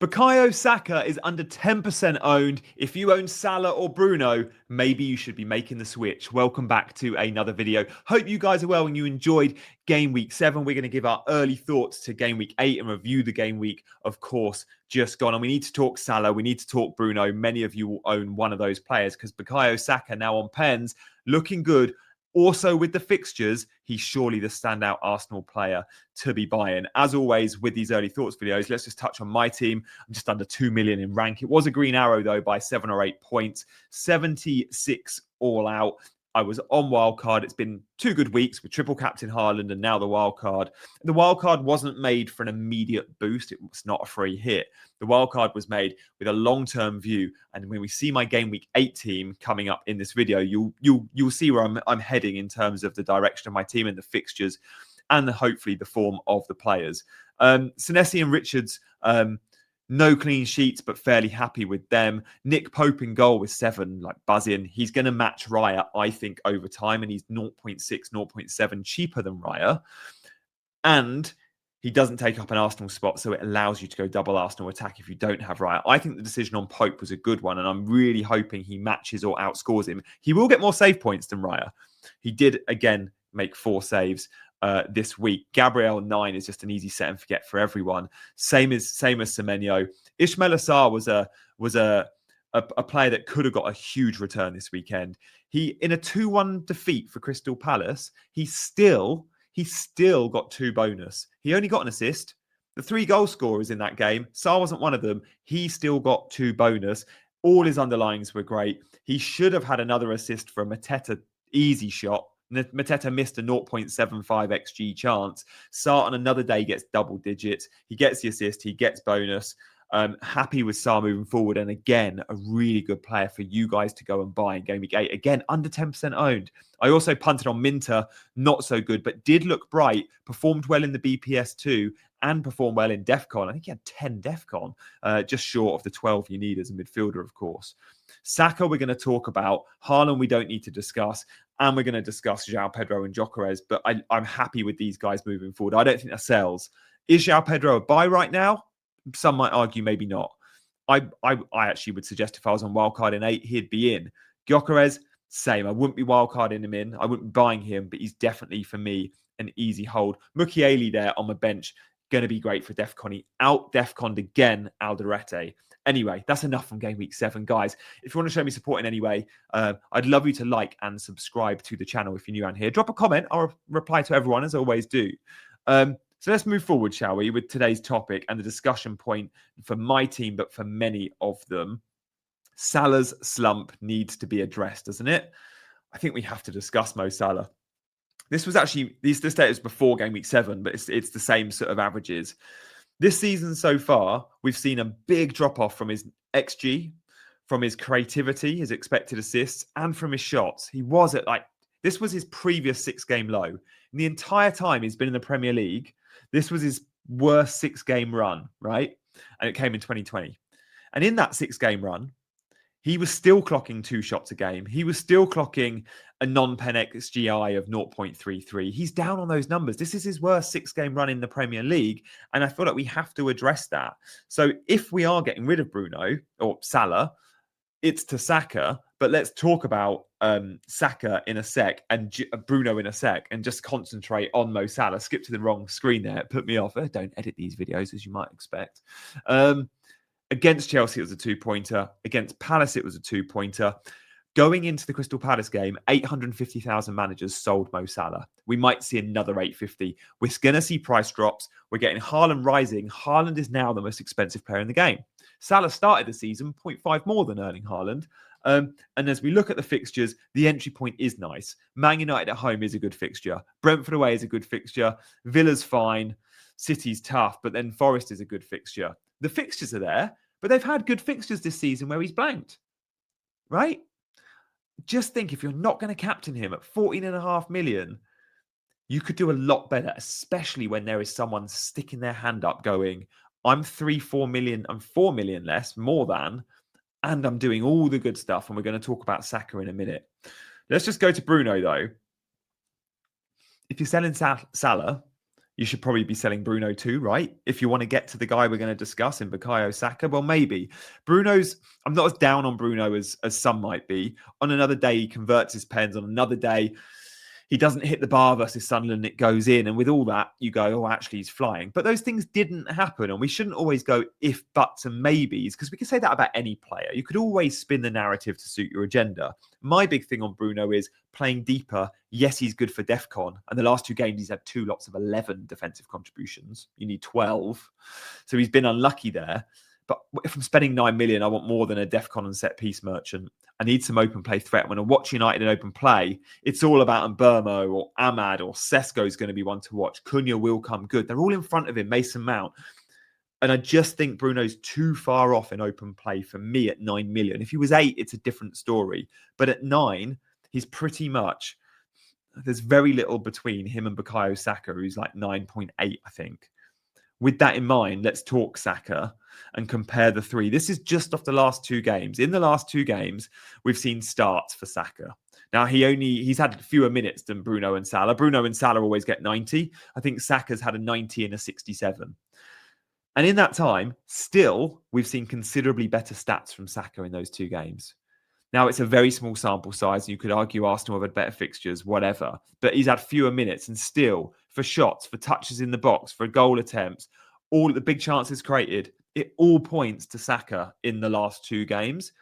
Bukayo Saka is under 10% owned. If you own Salah or Bruno, maybe you should be making the switch. Welcome back to another video. Hope you guys are well and you enjoyed Game Week 7. We're going to give our early thoughts to Game Week 8 and review the Game Week, of course, just gone. And we need to talk Salah. We need to talk Bruno. Many of you will own one of those players because Bukayo Saka now on pens, looking good. Also, with the fixtures, he's surely the standout Arsenal player to be buying. As always, with these early thoughts videos, let's just touch on my team. I'm just under 2 million in rank. It was a green arrow, though, by 7 or 8 points. 76 all out. I was on wildcard. It's been 2 good weeks with triple captain Haaland and now the wildcard. The wildcard wasn't made for an immediate boost. It was not a free hit. The wildcard was made with a long-term view. And when we see my Game Week 8 team coming up in this video, you'll see where I'm heading in terms of the direction of my team and the fixtures and hopefully the form of the players. Senesi and Richards, no clean sheets, but fairly happy with them. Nick Pope in goal with 7, like buzzing. He's going to match Raya, I think, over time, and he's 0.6, 0.7 cheaper than Raya. And he doesn't take up an Arsenal spot, so it allows you to go double Arsenal attack if you don't have Raya. I think the decision on Pope was a good one, and I'm really hoping he matches or outscores him. He will get more save points than Raya. He did, again, make 4 saves. This week. Gabriel 9 is just an easy set and forget for everyone. Same as Semenyo. Ismail Assar was a player that could have got a huge return this weekend. He, in a 2-1 defeat for Crystal Palace, he still got 2 bonus. He only got an assist. The 3 goal scorers in that game, Sarr wasn't one of them. He still got 2 bonus. All his underlyings were great. He should have had another assist for a Mateta easy shot. Mateta missed a 0.75 XG chance. Sarr on another day gets double digits. He gets the assist. He gets bonus. Happy with Sarr moving forward. And again, a really good player for you guys to go and buy in Game Week 8. Again, under 10% owned. I also punted on Minter. Not so good, but did look bright. Performed well in the BPS 2 and performed well in DEFCON. I think he had 10 DEFCON. Just short of the 12 you need as a midfielder, of course. Saka, we're going to talk about. Haaland, we don't need to discuss. And we're going to discuss Joao Pedro and Gyokeres. But I'm happy with these guys moving forward. I don't think that sells. Is Joao Pedro a buy right now? Some might argue maybe not. I actually would suggest if I was on wildcard in 8, he'd be in. Gyokeres, same. I wouldn't be wildcarding him in. I wouldn't be buying him, but he's definitely, for me, an easy hold. Mukiele there on my bench, going to be great for DEFCON. He out DEFCON'd again, Alderete. Anyway, that's enough from Game Week 7. Guys, if you want to show me support in any way, I'd love you to like and subscribe to the channel if you're new around here. Drop a comment. I'll reply to everyone, as I always do. So let's move forward, shall we, with today's topic and the discussion point for my team, but for many of them. Salah's slump needs to be addressed, doesn't it? I think we have to discuss Mo Salah. This was actually, this data was before Game Week 7, but it's the same sort of averages. This season so far, we've seen a big drop-off from his XG, from his creativity, his expected assists, and from his shots. He was at this was his previous 6-game low. And the entire time he's been in the Premier League, this was his worst 6-game run, right? And it came in 2020. And in that 6-game run, he was still clocking 2 shots a game. He was still clocking a non-pen XGI of 0.33. He's down on those numbers. This is his worst 6-game run in the Premier League. And I feel like we have to address that. So if we are getting rid of Bruno or Salah, it's to Saka. But let's talk about Saka in a sec and Bruno in a sec and just concentrate on Mo Salah. Skip to the wrong screen there. It put me off. Don't edit these videos, as you might expect. Against Chelsea, it was a 2-pointer. Against Palace, it was a 2-pointer. Going into the Crystal Palace game, 850,000 managers sold Mo Salah. We might see another 850. We're going to see price drops. We're getting Haaland rising. Haaland is now the most expensive player in the game. Salah started the season 0.5 more than Erling Haaland. And as we look at the fixtures, the entry point is nice. Man United at home is a good fixture. Brentford away is a good fixture. Villa's fine. City's tough, but then Forest is a good fixture. The fixtures are there, but they've had good fixtures this season where he's blanked, right? Just think, if you're not going to captain him at 14.5 million, you could do a lot better, especially when there is someone sticking their hand up going, I'm 3-4 million, I'm 4 million less, more than, and I'm doing all the good stuff. And we're going to talk about Saka in a minute. Let's just go to Bruno, though. If you're selling Salah, you should probably be selling Bruno too, right? If you want to get to the guy we're going to discuss in Bukayo Saka, well, maybe. I'm not as down on Bruno as some might be. On another day, he converts his pens. On another day, he doesn't hit the bar versus Sunderland, it goes in. And with all that, you go, oh, actually, he's flying. But those things didn't happen. And we shouldn't always go if, buts, and maybes, because we can say that about any player. You could always spin the narrative to suit your agenda. My big thing on Bruno is playing deeper. Yes, he's good for DEFCON. And the last 2 games, he's had 2 lots of 11 defensive contributions. You need 12. So he's been unlucky there. But if I'm spending 9 million, I want more than a DEFCON and set piece merchant. I need some open play threat. When I watch United in open play, it's all about Mbermo or Ahmad or Sesko is going to be one to watch. Cunha will come good. They're all in front of him, Mason Mount. And I just think Bruno's too far off in open play for me at 9 million. If he was 8, it's a different story. But at 9, he's pretty much, there's very little between him and Bukayo Saka, who's like 9.8, I think. With that in mind, let's talk Saka and compare the 3. This is just off the last 2 games. In the last 2 games, we've seen starts for Saka. Now, he's had fewer minutes than Bruno and Salah. Bruno and Salah always get 90. I think Saka's had a 90 and a 67. And in that time, still, we've seen considerably better stats from Saka in those 2 games. Now, it's a very small sample size. You could argue Arsenal have had better fixtures, whatever. But he's had fewer minutes and still, for shots, for touches in the box, for goal attempts, all the big chances created, it all points to Saka in the last 2 games.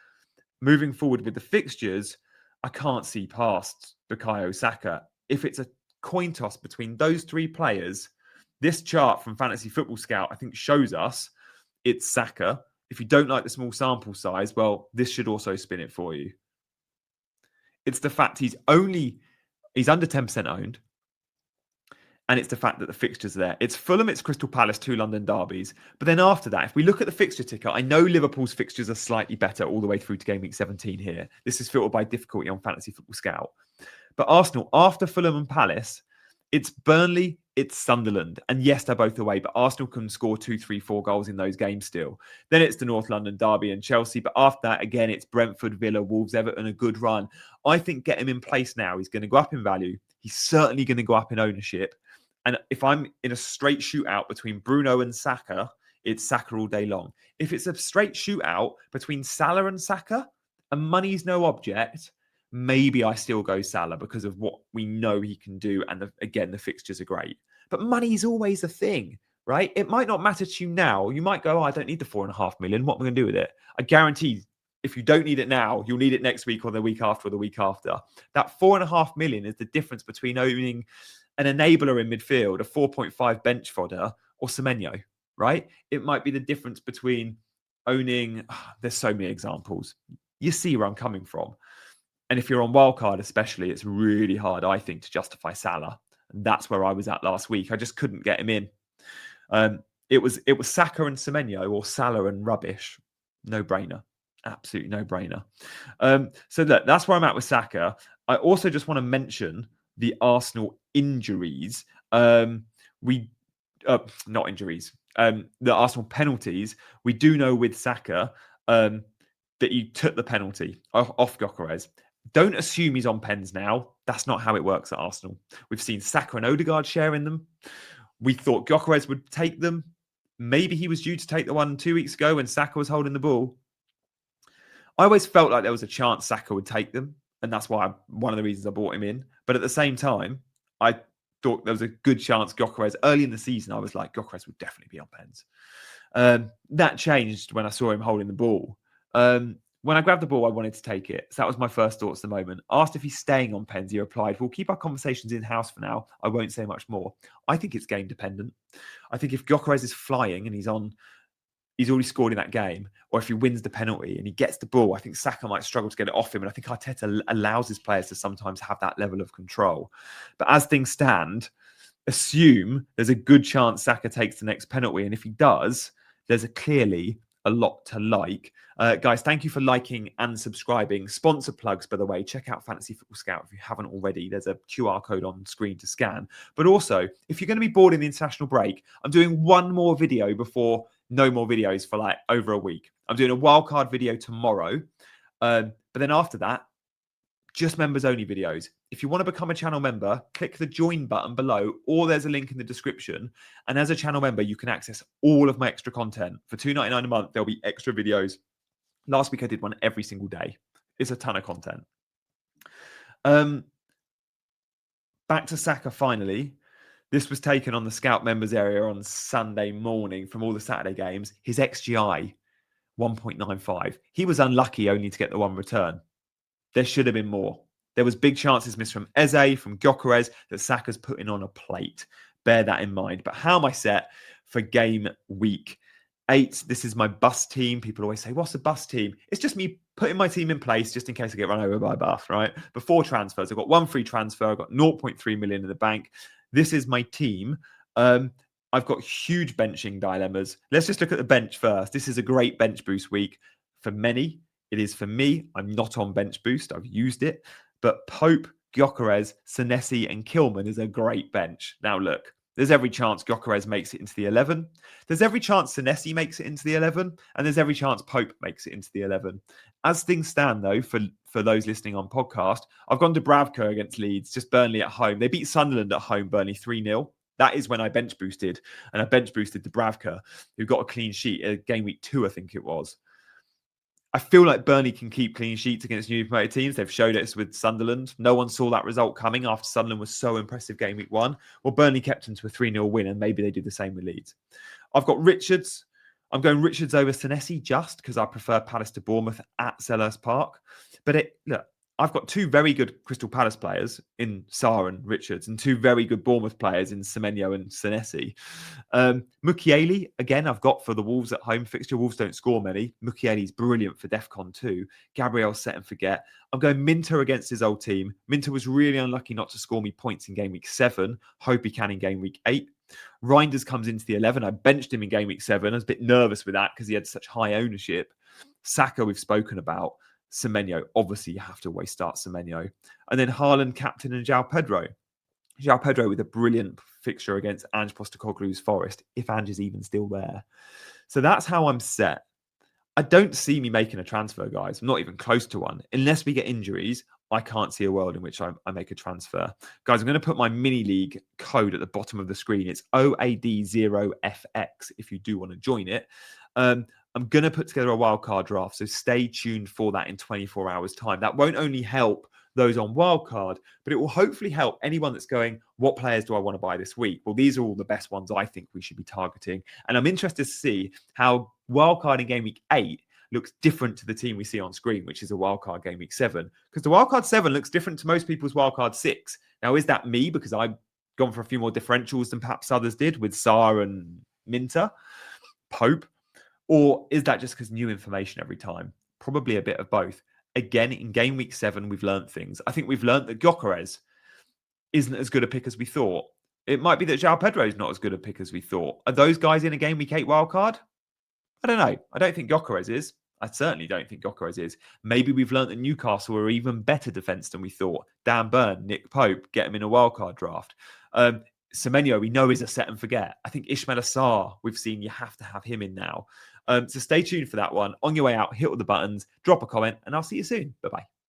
Moving forward with the fixtures, I can't see past Bukayo Saka. If it's a coin toss between those 3 players, this chart from Fantasy Football Scout, I think, shows us it's Saka. If you don't like the small sample size, well, this should also spin it for you. It's the fact he's under 10% owned. And it's the fact that the fixtures are there. It's Fulham, it's Crystal Palace, 2 London derbies. But then after that, if we look at the fixture ticker, I know Liverpool's fixtures are slightly better all the way through to game week 17 here. This is filtered by difficulty on Fantasy Football Scout. But Arsenal, after Fulham and Palace, it's Burnley, it's Sunderland. And yes, they're both away, but Arsenal can score 2, 3, 4 goals in those games still. Then it's the North London derby and Chelsea. But after that, again, it's Brentford, Villa, Wolves, Everton, a good run. I think get him in place now. He's going to go up in value. He's certainly going to go up in ownership. And if I'm in a straight shootout between Bruno and Saka, it's Saka all day long. If it's a straight shootout between Salah and Saka, and money's no object, maybe I still go Salah because of what we know he can do. And again, the fixtures are great. But money's always a thing, right? It might not matter to you now. You might go, oh, I don't need the 4.5 million. What am I going to do with it? I guarantee if you don't need it now, you'll need it next week or the week after or the week after. That 4.5 million is the difference between owning an enabler in midfield, a 4.5 bench fodder, or Semenyo, right? It might be the difference between owning, there's so many examples. You see where I'm coming from. And if you're on wildcard especially, it's really hard, I think, to justify Salah. And that's where I was at last week. I just couldn't get him in. It was Saka and Semenyo or Salah and rubbish. No brainer. Absolutely no brainer. So look, that's where I'm at with Saka. I also just want to mention the Arsenal injuries. Not injuries. The Arsenal penalties. We do know with Saka that he took the penalty off Gyokeres. Don't assume he's on pens now. That's not how it works at Arsenal. We've seen Saka and Odegaard sharing them. We thought Gyokeres would take them. Maybe he was due to take the one 2 weeks ago when Saka was holding the ball. I always felt like there was a chance Saka would take them. And that's why one of the reasons I bought him in. But at the same time, I thought there was a good chance Gyokeres, early in the season, I was like, Gyokeres would definitely be on pens. That changed when I saw him holding the ball. When I grabbed the ball, I wanted to take it. So that was my first thoughts at the moment. Asked if he's staying on pens, he replied, we'll keep our conversations in-house for now. I won't say much more. I think it's game dependent. I think if Gyokeres is flying and he's already scored in that game, or if he wins the penalty and he gets the ball, I think Saka might struggle to get it off him. And I think Arteta allows his players to sometimes have that level of control. But as things stand, assume there's a good chance Saka takes the next penalty. And if he does, there's clearly a lot to like. Guys, thank you for liking and subscribing. Sponsor plugs, by the way. Check out Fantasy Football Scout if you haven't already. There's a QR code on screen to scan. But also, if you're going to be bored in the international break, I'm doing one more video before no more videos for like over a week. I'm doing a wildcard video tomorrow. But then after that, just members only videos. If you want to become a channel member, click the join button below, or there's a link in the description. And as a channel member, you can access all of my extra content. For $2.99 a month, there'll be extra videos. Last week, I did one every single day. It's a ton of content. Back to Saka finally. This was taken on the Scout members area on Sunday morning from all the Saturday games. His XGI, 1.95. He was unlucky only to get the one return. There should have been more. There was big chances missed from Eze, from Gyokeres, that Saka's putting on a plate. Bear that in mind. But how am I set for game week 8? This is my bus team. People always say, what's a bus team? It's just me putting my team in place just in case I get run over by a bus, right? Before transfers, I've got one free transfer. I've got 0.3 million in the bank. This is my team. I've got huge benching dilemmas. Let's just look at the bench first. This is a great bench boost week for many. It is for me. I'm not on bench boost. I've used it. But Pope, Gyokeres, Senesi, and Kilman is a great bench. Now look, there's every chance Gyokeres makes it into the 11. There's every chance Senesi makes it into the 11. And there's every chance Pope makes it into the 11. As things stand, though, for those listening on podcast, I've gone to Bravco against Leeds, just Burnley at home. They beat Sunderland at home, Burnley 3-0. That is when I bench boosted. And I bench boosted Dubravka, who got a clean sheet game week 2, I think it was. I feel like Burnley can keep clean sheets against newly promoted teams. They've showed us with Sunderland. No one saw that result coming after Sunderland was so impressive game week 1. Well, Burnley kept them to a 3-0 win, and maybe they do the same with Leeds. I've got Richards. I'm going Richards over Senesi just because I prefer Palace to Bournemouth at Selhurst Park. But look, I've got 2 very good Crystal Palace players in Sarr and Richards and 2 very good Bournemouth players in Semenyo and Senesi. Mukiele, again, I've got for the Wolves at home fixture. Wolves don't score many. Mukiele's brilliant for DEFCON 2. Gabriel's set and forget. I'm going Minter against his old team. Minter was really unlucky not to score me points in game week 7. Hope he can in game week 8. Reinders comes into the 11. I benched him in game week 7. I was a bit nervous with that because he had such high ownership. Saka, we've spoken about. Semenyo, obviously you have to always start Semenyo. And then Haaland, captain, and Joao Pedro. Joao Pedro with a brilliant fixture against Ange Postecoglou's Forest, if Ange is even still there. So that's how I'm set. I don't see me making a transfer, guys. I'm not even close to one. Unless we get injuries, I can't see a world in which I make a transfer. Guys, I'm going to put my mini league code at the bottom of the screen. It's OAD0FX if you do want to join it. I'm going to put together a wildcard draft, so stay tuned for that in 24 hours' time. That won't only help those on wildcard, but it will hopefully help anyone that's going, what players do I want to buy this week? Well, these are all the best ones I think we should be targeting. And I'm interested to see how wildcard in game week 8 looks different to the team we see on screen, which is a wildcard game week 7. Because the wildcard 7 looks different to most people's wildcard 6. Now, is that me because I've gone for a few more differentials than perhaps others did with Sarr and Minter, Pope? Or is that just because new information every time? Probably a bit of both. Again, in game week 7, we've learned things. I think we've learned that Gyokeres isn't as good a pick as we thought. It might be that Joao Pedro is not as good a pick as we thought. Are those guys in a game week 8 wildcard? I don't know. I don't think Gyokeres is. I certainly don't think Gyokeres is. Maybe we've learned that Newcastle are even better defence than we thought. Dan Burn, Nick Pope, get him in a wildcard draft. Semenyo, we know, is a set and forget. I think Ismaila Sarr, we've seen you have to have him in now. So stay tuned for that one. On your way out, hit all the buttons, drop a comment, and I'll see you soon. Bye-bye.